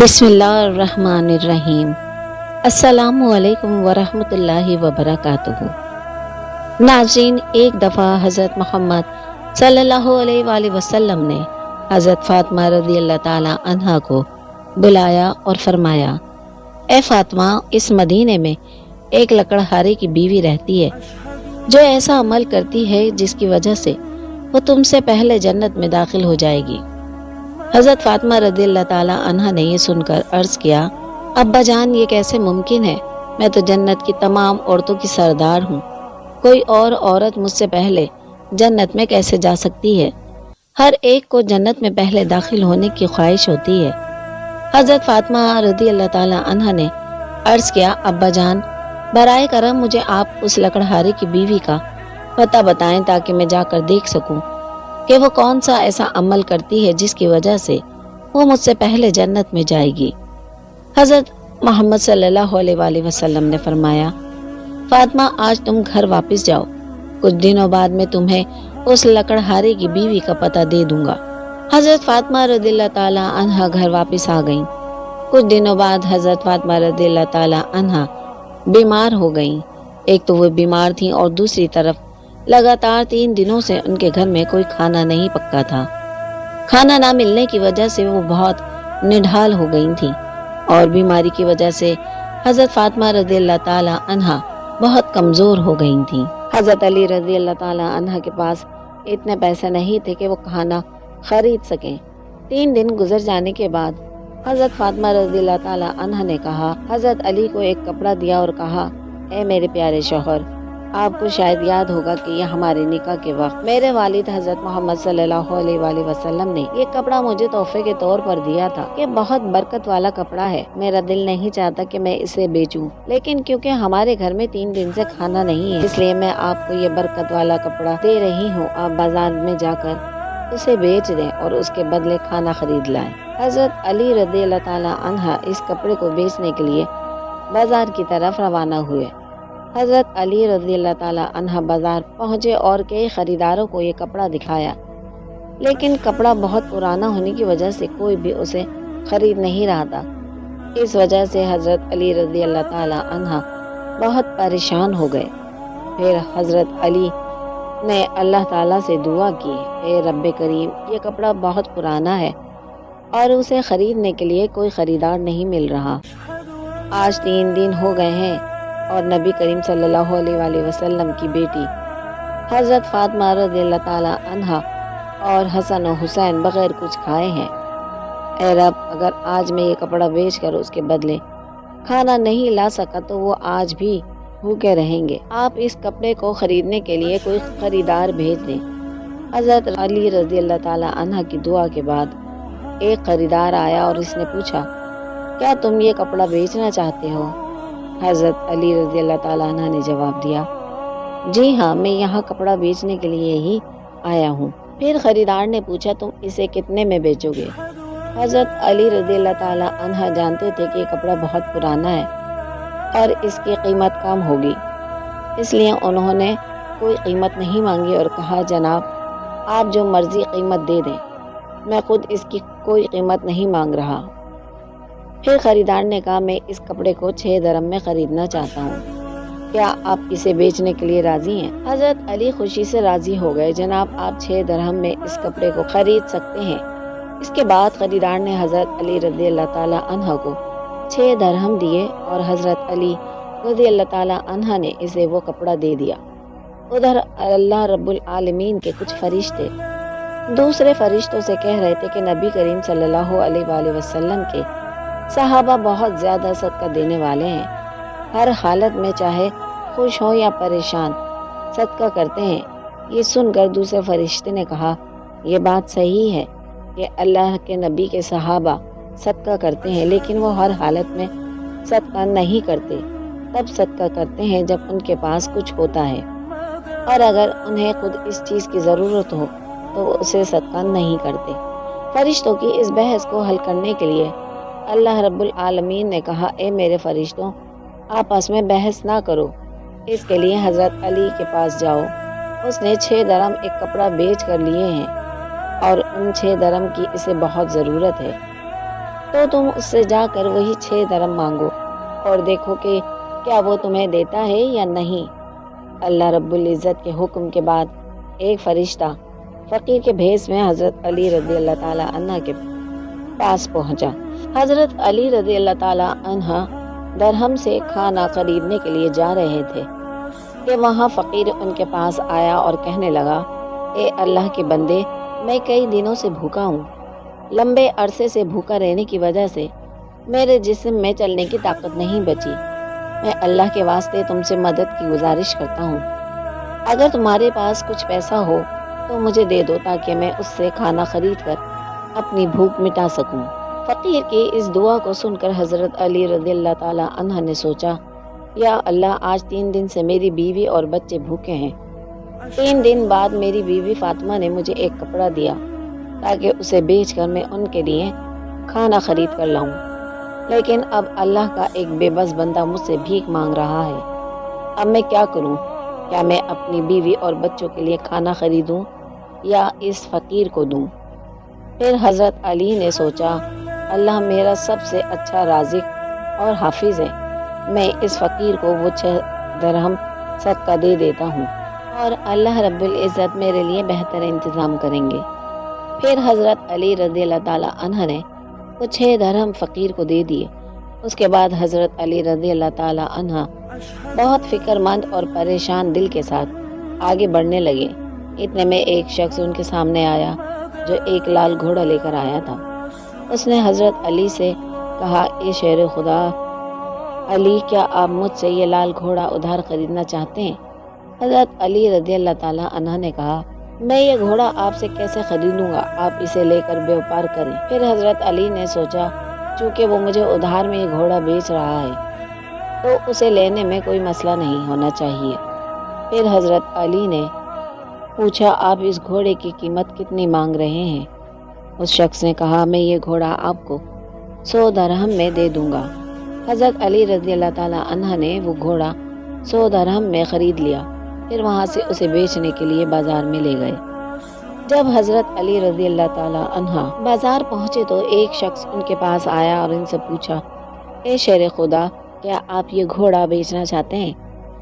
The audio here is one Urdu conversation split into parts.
بسم اللہ الرحمن الرحیم۔ السلام علیکم ورحمۃ وبرکاتہ۔ ناظرین، ایک دفعہ حضرت محمد صلی اللہ علیہ وآلہ وسلم نے حضرت فاطمہ رضی اللہ تعالی عنہا کو بلایا اور فرمایا، اے فاطمہ، اس مدینے میں ایک لکڑہارے کی بیوی رہتی ہے جو ایسا عمل کرتی ہے جس کی وجہ سے وہ تم سے پہلے جنت میں داخل ہو جائے گی۔ حضرت فاطمہ رضی اللہ تعالی عنہا نے یہ سن کر عرض کیا، ابا جان، یہ کیسے ممکن ہے؟ میں تو جنت کی تمام عورتوں کی سردار ہوں، کوئی اور عورت مجھ سے پہلے جنت میں کیسے جا سکتی ہے؟ ہر ایک کو جنت میں پہلے داخل ہونے کی خواہش ہوتی ہے۔ حضرت فاطمہ رضی اللہ تعالی عنہا نے عرض کیا، ابا جان، برائے کرم مجھے آپ اس لکڑہارے کی بیوی کا پتہ بتائیں تاکہ میں جا کر دیکھ سکوں کہ وہ کون سا ایسا عمل کرتی ہے جس کی وجہ سے وہ مجھ سے پہلے جنت میں جائے گی۔ حضرت محمد صلی اللہ علیہ وآلہ وسلم نے فرمایا، فاطمہ، آج تم گھر واپس جاؤ، کچھ دنوں بعد میں تمہیں اس لکڑہارے کی بیوی کا پتہ دے دوں گا۔ حضرت فاطمہ رضی اللہ تعالی عنہا گھر واپس آ گئیں۔ کچھ دنوں بعد حضرت فاطمہ رضی اللہ تعالی عنہا بیمار ہو گئیں۔ ایک تو وہ بیمار تھیں اور دوسری طرف لگاتار 3 دنوں سے ان کے گھر میں کوئی کھانا نہیں پکا تھا۔ کھانا نہ ملنے کی وجہ سے وہ بہت نڈھال ہو گئی تھیں اور بیماری کی وجہ سے حضرت فاطمہ رضی اللہ تعالی عنہا بہت کمزور ہو گئی تھیں۔ حضرت علی رضی اللہ تعالی عنہا کے پاس اتنے پیسے نہیں تھے کہ وہ کھانا خرید سکیں۔ 3 دن گزر جانے کے بعد حضرت فاطمہ رضی اللہ تعالی عنہا نے کہا، حضرت علی کو ایک کپڑا دیا اور کہا، اے میرے پیارے شوہر، آپ کو شاید یاد ہوگا کہ یہ ہمارے نکاح کے وقت میرے والد حضرت محمد صلی اللہ علیہ وآلہ وسلم نے یہ کپڑا مجھے تحفے کے طور پر دیا تھا۔ یہ بہت برکت والا کپڑا ہے، میرا دل نہیں چاہتا کہ میں اسے بیچوں، لیکن کیونکہ ہمارے گھر میں 3 دن سے کھانا نہیں ہے، اس لیے میں آپ کو یہ برکت والا کپڑا دے رہی ہوں۔ آپ بازار میں جا کر اسے بیچ دیں اور اس کے بدلے کھانا خرید لائیں۔ حضرت علی رضی اللہ تعالی عنہ اس کپڑے کو بیچنے کے لیے بازار کی طرف روانہ ہوئے۔ حضرت علی رضی اللہ تعالی عنہ بازار پہنچے اور کئی خریداروں کو یہ کپڑا دکھایا، لیکن کپڑا بہت پرانا ہونے کی وجہ سے کوئی بھی اسے خرید نہیں رہا تھا۔ اس وجہ سے حضرت علی رضی اللہ تعالی عنہ بہت پریشان ہو گئے۔ پھر حضرت علی نے اللہ تعالیٰ سے دعا کی، اے رب کریم، یہ کپڑا بہت پرانا ہے اور اسے خریدنے کے لیے کوئی خریدار نہیں مل رہا۔ آج 3 دن ہو گئے ہیں اور نبی کریم صلی اللہ علیہ وآلہ وسلم کی بیٹی حضرت فاطمہ رضی اللہ تعالی عنہا اور حسن و حسین بغیر کچھ کھائے ہیں۔ اے رب، اگر آج میں یہ کپڑا بیچ کر اس کے بدلے کھانا نہیں لا سکا تو وہ آج بھی بھوکے رہیں گے۔ آپ اس کپڑے کو خریدنے کے لیے کوئی خریدار بھیج دیں۔ حضرت علی رضی اللہ تعالی عنہ کی دعا کے بعد ایک خریدار آیا اور اس نے پوچھا، کیا تم یہ کپڑا بیچنا چاہتے ہو؟ حضرت علی رضی اللہ تعالیٰ عنہ نے جواب دیا، جی ہاں، میں یہاں کپڑا بیچنے کے لیے ہی آیا ہوں۔ پھر خریدار نے پوچھا، تم اسے کتنے میں بیچو گے؟ حضرت علی رضی اللہ تعالیٰ عنہ جانتے تھے کہ یہ کپڑا بہت پرانا ہے اور اس کی قیمت کم ہوگی، اس لیے انہوں نے کوئی قیمت نہیں مانگی اور کہا، جناب، آپ جو مرضی قیمت دے دیں، میں خود اس کی کوئی قیمت نہیں مانگ رہا۔ پھر خریدار نے کہا، میں اس کپڑے کو 6 درہم میں خریدنا چاہتا ہوں، کیا آپ اسے بیچنے کے لیے راضی ہیں؟ حضرت علی خوشی سے راضی ہو گئے، جناب، آپ 6 درہم میں اس کپڑے کو خرید سکتے ہیں۔ اس کے بعد خریدار نے حضرت علی رضی اللہ تعالی عنہ کو 6 درہم دیے اور حضرت علی رضی اللہ تعالی عنہ نے اسے وہ کپڑا دے دیا۔ ادھر اللہ رب العالمین کے کچھ فرشتے دوسرے فرشتوں سے کہہ رہے تھے کہ نبی کریم صلی اللہ علیہ وآلہ وسلم کے صحابہ بہت زیادہ صدقہ دینے والے ہیں، ہر حالت میں چاہے خوش ہوں یا پریشان صدقہ کرتے ہیں۔ یہ سن کر دوسرے فرشتے نے کہا، یہ بات صحیح ہے کہ اللہ کے نبی کے صحابہ صدقہ کرتے ہیں، لیکن وہ ہر حالت میں صدقہ نہیں کرتے، تب صدقہ کرتے ہیں جب ان کے پاس کچھ ہوتا ہے، اور اگر انہیں خود اس چیز کی ضرورت ہو تو وہ اسے صدقہ نہیں کرتے۔ فرشتوں کی اس بحث کو حل کرنے کے لیے اللہ رب العالمین نے کہا، اے میرے فرشتوں، آپس میں بحث نہ کرو، اس کے لیے حضرت علی کے پاس جاؤ، اس نے 6 درہم ایک کپڑا بیچ کر لیے ہیں اور ان 6 درہم کی اسے بہت ضرورت ہے۔ تو تم اس سے جا کر وہی 6 درہم مانگو اور دیکھو کہ کیا وہ تمہیں دیتا ہے یا نہیں۔ اللہ رب العزت کے حکم کے بعد ایک فرشتہ فقیر کے بھیس میں حضرت علی رضی اللہ تعالی عنہ کے پاس پہنچا۔ حضرت علی رضی اللہ تعالی عنہ درہم سے کھانا خریدنے کے لیے جا رہے تھے کہ وہاں فقیر ان کے پاس آیا اور کہنے لگا، اے اللہ کے بندے، میں کئی دنوں سے بھوکا ہوں۔ لمبے عرصے سے بھوکا رہنے کی وجہ سے میرے جسم میں چلنے کی طاقت نہیں بچی۔ میں اللہ کے واسطے تم سے مدد کی گزارش کرتا ہوں۔ اگر تمہارے پاس کچھ پیسہ ہو تو مجھے دے دو تاکہ میں اس سے کھانا خرید کر اپنی بھوک مٹا سکوں۔ فقیر کی اس دعا کو سن کر حضرت علی رضی اللہ تعالی عنہ نے سوچا، یا اللہ، آج 3 دن سے میری بیوی اور بچے بھوکے ہیں۔ 3 دن بعد میری بیوی فاطمہ نے مجھے ایک کپڑا دیا تاکہ اسے بیچ کر میں ان کے لیے کھانا خرید کر لاؤں، لیکن اب اللہ کا ایک بے بس بندہ مجھ سے بھیک مانگ رہا ہے۔ اب میں کیا کروں؟ کیا میں اپنی بیوی اور بچوں کے لیے کھانا خریدوں یا اس فقیر کو دوں؟ پھر حضرت علی نے سوچا، اللہ میرا سب سے اچھا رازق اور حافظ ہے، میں اس فقیر کو وہ 6 درہم صدقہ دے دیتا ہوں اور اللہ رب العزت میرے لیے بہتر انتظام کریں گے۔ پھر حضرت علی رضی اللہ تعالی عنہ نے وہ 6 درہم فقیر کو دے دیے۔ اس کے بعد حضرت علی رضی اللہ تعالی عنہ بہت فکر مند اور پریشان دل کے ساتھ آگے بڑھنے لگے۔ اتنے میں ایک شخص ان کے سامنے آیا جو ایک لال گھوڑا لے کر آیا تھا۔ اس نے حضرت علی سے کہا، اے شیر خدا علی، کیا آپ مجھ سے یہ لال گھوڑا ادھار خریدنا چاہتے ہیں؟ حضرت علی رضی اللہ تعالی عنہ نے کہا، میں یہ گھوڑا آپ سے کیسے خریدوں گا، آپ اسے لے کر بیوپار کریں۔ پھر حضرت علی نے سوچا، چونکہ وہ مجھے ادھار میں یہ گھوڑا بیچ رہا ہے تو اسے لینے میں کوئی مسئلہ نہیں ہونا چاہیے۔ پھر حضرت علی نے پوچھا، آپ اس گھوڑے کی قیمت کتنی مانگ رہے ہیں؟ اس شخص نے کہا، میں یہ گھوڑا آپ کو 100 درہم میں دے دوں گا۔ حضرت علی رضی اللہ تعالی عنہ نے وہ گھوڑا 100 درہم میں خرید لیا، پھر وہاں سے اسے بیچنے کے لیے بازار میں لے گئے۔ جب حضرت علی رضی اللہ تعالی عنہ بازار پہنچے تو ایک شخص ان کے پاس آیا اور ان سے پوچھا، اے شیر خدا، کیا آپ یہ گھوڑا بیچنا چاہتے ہیں؟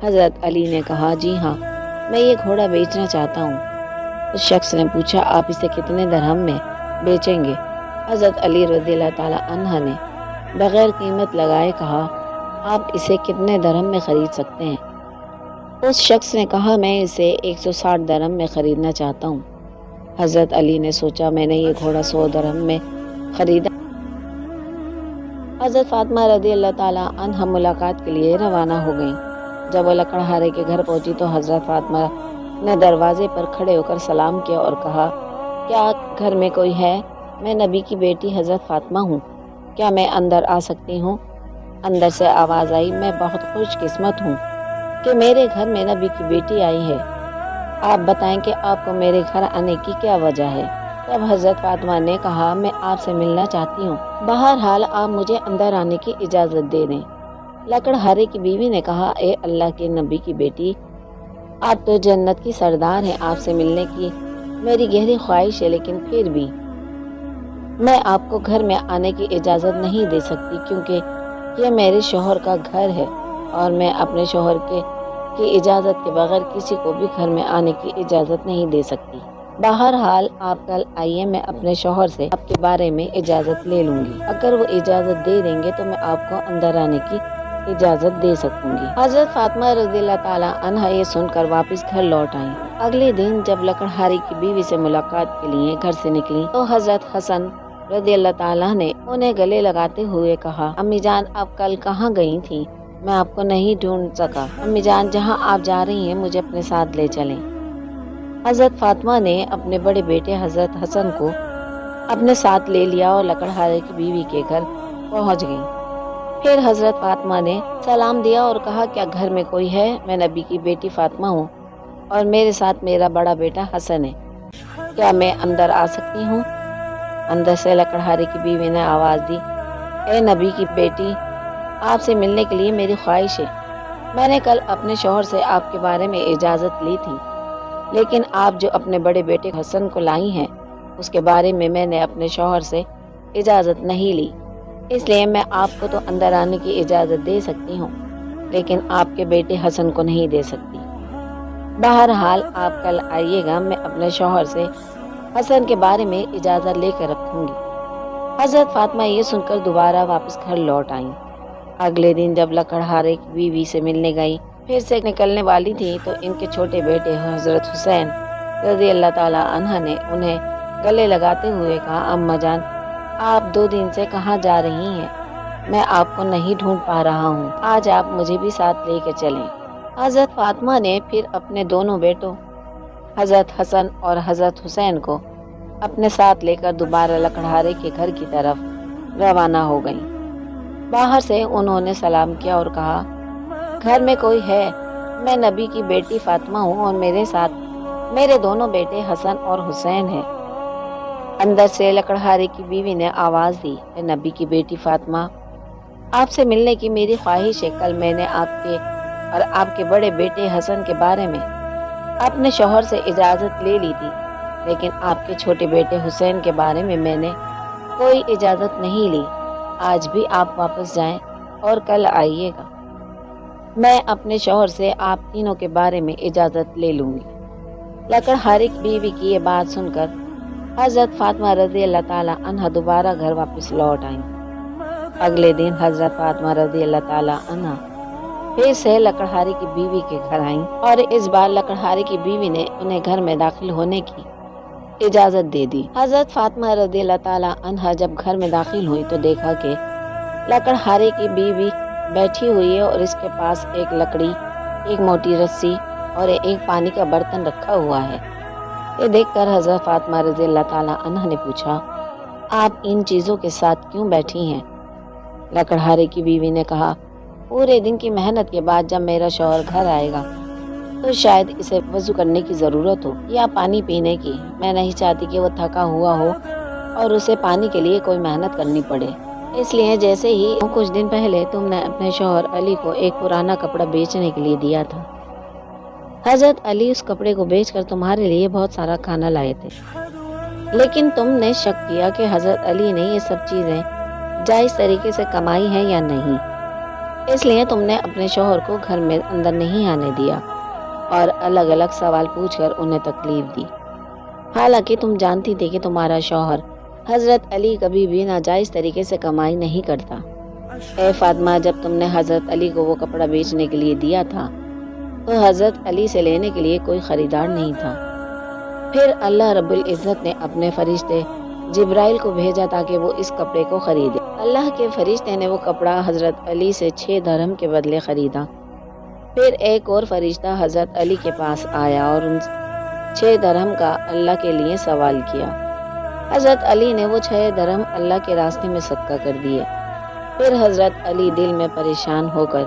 حضرت علی نے کہا، جی ہاں، میں یہ گھوڑا بیچنا چاہتا ہوں۔ اس شخص نے پوچھا، آپ اسے کتنے درہم میں بیچیں گے؟ حضرت علی رضی اللہ تعالی عنہ نے بغیر قیمت لگائے کہا، آپ اسے کتنے درہم میں خرید سکتے ہیں؟ اس شخص نے کہا، میں اسے 160 درہم میں خریدنا چاہتا ہوں۔ حضرت علی نے سوچا، میں نے یہ گھوڑا 100 درہم میں خریدا۔ حضرت فاطمہ رضی اللہ تعالی عنہ ملاقات کے لیے روانہ ہو گئیں۔ جب وہ لکڑہارے کے گھر پہنچی تو حضرت فاطمہ نے دروازے پر کھڑے ہو کر سلام کیا اور کہا، کیا گھر میں کوئی ہے؟ میں نبی کی بیٹی حضرت فاطمہ ہوں، کیا میں اندر آ سکتی ہوں؟ اندر سے آواز آئی، میں بہت خوش قسمت ہوں کہ میرے گھر میں نبی کی بیٹی آئی ہے، آپ بتائیں کہ آپ کو میرے گھر آنے کی کیا وجہ ہے؟ تب حضرت فاطمہ نے کہا، میں آپ سے ملنا چاہتی ہوں، بہرحال آپ مجھے اندر آنے کی اجازت دے دیں۔ لکڑہارے کی بیوی نے کہا، اے اللہ کے نبی کی بیٹی، آپ تو جنت کی سردار ہیں، آپ سے ملنے کی میری گہری خواہش ہے، لیکن پھر بھی میں آپ کو گھر میں آنے کی اجازت نہیں دے سکتی، کیونکہ یہ میرے شوہر کا گھر ہے اور میں اپنے شوہر کی اجازت کے بغیر کسی کو بھی گھر میں آنے کی اجازت نہیں دے سکتی۔ بہرحال آپ کل آئیے، میں اپنے شوہر سے آپ کے بارے میں اجازت لے لوں گی، اگر وہ اجازت دے دیں گے تو میں آپ کو اندر آنے کی اجازت دے سکوں گی۔ حضرت فاطمہ رضی اللہ تعالی عنہ یہ سن کر واپس گھر لوٹ آئیں۔ اگلے دن جب لکڑہاری کی بیوی سے ملاقات کے لیے گھر سے نکلی تو حضرت حسن رضی اللہ تعالیٰ نے انہیں گلے لگاتے ہوئے کہا، امی جان، آپ کل کہاں گئی تھیں؟ میں آپ کو نہیں ڈھونڈ سکا۔ امی جان، جہاں آپ جا رہی ہیں مجھے اپنے ساتھ لے چلیں۔ حضرت فاطمہ نے اپنے بڑے بیٹے حضرت حسن کو اپنے ساتھ لے لیا اور لکڑہارے کی بیوی کے گھر پہنچ گئی۔ پھر حضرت فاطمہ نے سلام دیا اور کہا، کیا گھر میں کوئی ہے؟ میں نبی کی بیٹی فاطمہ ہوں اور میرے ساتھ میرا بڑا بیٹا حسن ہے، کیا میں اندر آ سکتی ہوں؟ اندر سے لکڑہارے کی بیوی نے آواز دی، اے نبی کی بیٹی، آپ سے ملنے کے لیے میری خواہش ہے۔ میں نے کل اپنے شوہر سے آپ کے بارے میں اجازت لی تھی، لیکن آپ جو اپنے بڑے بیٹے حسن کو لائی ہیں اس کے بارے میں نے اپنے شوہر سے اجازت نہیں لی۔ اس لیے میں آپ کو تو اندر آنے کی اجازت دے سکتی ہوں، لیکن آپ کے بیٹے حسن کو نہیں دے سکتی۔ بہرحال آپ کل آئیے گا، میں اپنے شوہر سے حسن کے بارے میں اجازت لے کر رکھوں گی۔ حضرت فاطمہ یہ سن کر دوبارہ واپس گھر لوٹ آئیں۔ اگلے دن جب لکڑہارے کی بیوی سے ملنے گئی، پھر سے نکلنے والی تھی تو ان کے چھوٹے بیٹے حضرت حسین رضی اللہ تعالیٰ عنہ نے انہیں گلے لگاتے ہوئے کہا، اماں جان، آپ 2 دن سے کہاں جا رہی ہیں؟ میں آپ کو نہیں ڈھونڈ پا رہا ہوں، آج آپ مجھے بھی ساتھ لے کے چلیں۔ حضرت فاطمہ نے پھر اپنے دونوں بیٹوں حضرت حسن اور حضرت حسین کو اپنے ساتھ لے کر دوبارہ لکڑہارے کے گھر کی طرف روانہ ہو گئیں۔ باہر سے انہوں نے سلام کیا اور کہا، گھر میں کوئی ہے؟ میں نبی کی بیٹی فاطمہ ہوں اور میرے ساتھ میرے دونوں بیٹے حسن اور حسین ہیں۔ اندر سے لکڑہارے کی بیوی نے آواز دی، اے نبی کی بیٹی فاطمہ، آپ سے ملنے کی میری خواہش ہے۔ کل میں نے آپ کے اور آپ کے بڑے بیٹے حسن کے بارے میں اپنے شوہر سے اجازت لے لی تھی، لیکن آپ کے چھوٹے بیٹے حسین کے بارے میں نے کوئی اجازت نہیں لی۔ آج بھی آپ واپس جائیں اور کل آئیے گا، میں اپنے شوہر سے آپ تینوں کے بارے میں اجازت لے لوں گی۔ لکڑہارے کی بیوی کی یہ بات سن کر حضرت فاطمہ رضی اللہ تعالیٰ عنہ دوبارہ گھر واپس لوٹ آئیں۔ اگلے دن حضرت فاطمہ رضی اللہ تعالیٰ عنہ پھر سے لکڑہارے کی بیوی کے گھر آئیں اور اس بار لکڑہارے کی بیوی نے انہیں گھر میں داخل ہونے کی اجازت دے دی۔ حضرت فاطمہ رضی اللہ تعالیٰ عنہ جب گھر میں داخل ہوئی تو دیکھا کہ لکڑہارے کی بیوی بیٹھی ہوئی ہے اور اس کے پاس ایک لکڑی، ایک موٹی رسی اور ایک پانی کا برتن رکھا ہوا ہے۔ یہ دیکھ کر حضرت فاطمہ رضی اللہ تعالیٰ عنہ نے پوچھا، آپ ان چیزوں کے ساتھ کیوں بیٹھی ہیں؟ لکڑہارے کی بیوی نے کہا، پورے دن کی محنت کے بعد جب میرا شوہر گھر آئے گا تو شاید اسے وضو کرنے کی ضرورت ہو یا پانی پینے کی۔ میں نہیں چاہتی کہ وہ تھکا ہوا ہو اور اسے پانی کے لیے کوئی محنت کرنی پڑے، اس لیے جیسے ہی کچھ دن پہلے تم نے اپنے شوہر علی کو ایک پرانا کپڑا بیچنے کے لیے دیا تھا، حضرت علی اس کپڑے کو بیچ کر تمہارے لیے بہت سارا کھانا لائے تھے، لیکن تم نے شک کیا کہ حضرت علی نے یہ سب چیزیں جائز طریقے سے کمائی ہیں یا نہیں، اس لیے تم نے اپنے شوہر کو گھر میں اندر نہیں آنے دیا اور الگ الگ سوال پوچھ کر انہیں تکلیف دی، حالانکہ تم جانتی تھی کہ تمہارا شوہر حضرت علی کبھی بھی ناجائز طریقے سے کمائی نہیں کرتا۔ اے فاطمہ، جب تم نے حضرت علی کو وہ کپڑا بیچنے کے لیے دیا تھا تو حضرت علی سے لینے کے لیے کوئی خریدار نہیں تھا، پھر اللہ رب العزت نے اپنے فرشتے جبرائیل کو بھیجا تاکہ وہ اس کپڑے کو خریدے۔ اللہ کے فرشتے نے وہ کپڑا حضرت علی سے 6 درہم کے بدلے خریدا۔ پھر ایک اور فرشتہ حضرت علی کے پاس آیا اور ان 6 درہم کا اللہ کے لیے سوال کیا۔ حضرت علی نے وہ 6 درہم اللہ کے راستے میں صدقہ کر دیے۔ پھر حضرت علی دل میں پریشان ہو کر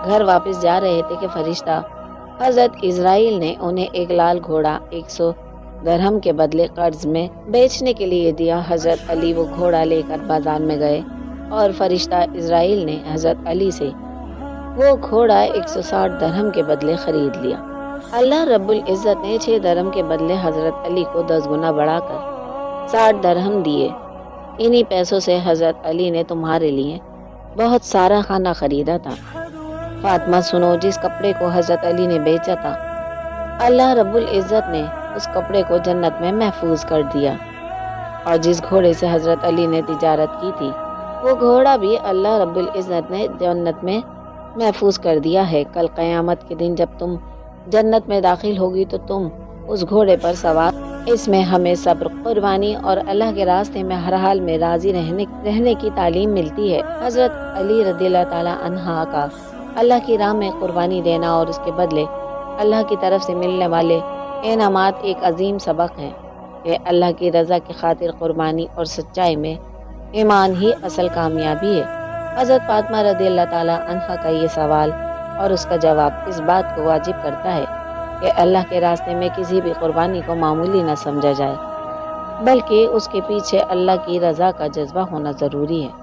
گھر واپس جا رہے تھے کہ فرشتہ حضرت اسرائیل نے انہیں ایک لال گھوڑا 100 درہم کے بدلے قرض میں بیچنے کے لیے دیا۔ حضرت علی وہ گھوڑا لے کر بازار میں گئے اور فرشتہ اسرائیل نے حضرت علی سے وہ گھوڑا 160 درہم کے بدلے خرید لیا۔ اللہ رب العزت نے 6 درہم کے بدلے حضرت علی کو 10 گنا بڑھا کر 60 درہم دیے۔ انہی پیسوں سے حضرت علی نے تمہارے لیے بہت سارا کھانا خریدا تھا۔ فاطمہ سنو، جس کپڑے کو حضرت علی نے بیچا تھا، اللہ رب العزت نے اس کپڑے کو جنت میں محفوظ کر دیا، اور جس گھوڑے سے حضرت علی نے تجارت کی تھی وہ گھوڑا بھی اللہ رب العزت نے جنت میں محفوظ کر دیا ہے۔ کل قیامت کے دن جب تم جنت میں داخل ہوگی تو تم اس گھوڑے پر سوار، اس میں ہمیں صبر، قربانی اور اللہ کے راستے میں ہر حال میں راضی رہنے کی تعلیم ملتی ہے۔ حضرت علی رضی اللہ تعالیٰ عنہ کا اللہ کی راہ میں قربانی دینا اور اس کے بدلے اللہ کی طرف سے ملنے والے انعامات ایک عظیم سبق ہے کہ اللہ کی رضا کی خاطر قربانی اور سچائی میں ایمان ہی اصل کامیابی ہے۔ حضرت فاطمہ رضی اللہ تعالیٰ عنہ کا یہ سوال اور اس کا جواب اس بات کو واجب کرتا ہے کہ اللہ کے راستے میں کسی بھی قربانی کو معمولی نہ سمجھا جائے، بلکہ اس کے پیچھے اللہ کی رضا کا جذبہ ہونا ضروری ہے۔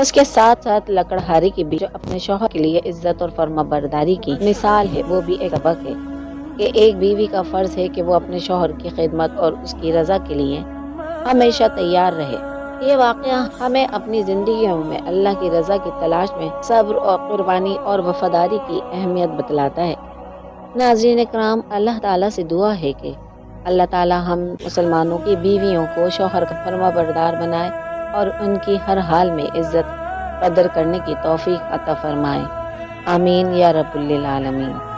اس کے ساتھ ساتھ لکڑہارے کی بیوی جو اپنے شوہر کے لیے عزت اور فرما برداری کی مثال ہے، وہ بھی ایک سبق ہے کہ ایک بیوی کا فرض ہے کہ وہ اپنے شوہر کی خدمت اور اس کی رضا کے لیے ہمیشہ تیار رہے۔ یہ واقعہ ہمیں اپنی زندگیوں میں اللہ کی رضا کی تلاش میں صبر اور قربانی اور وفاداری کی اہمیت بتلاتا ہے۔ ناظرین کرام، اللہ تعالیٰ سے دعا ہے کہ اللہ تعالیٰ ہم مسلمانوں کی بیویوں کو شوہر کا فرما بردار بنائے اور ان کی ہر حال میں عزت قدر کرنے کی توفیق عطا فرمائے۔ آمین یا رب العالمین۔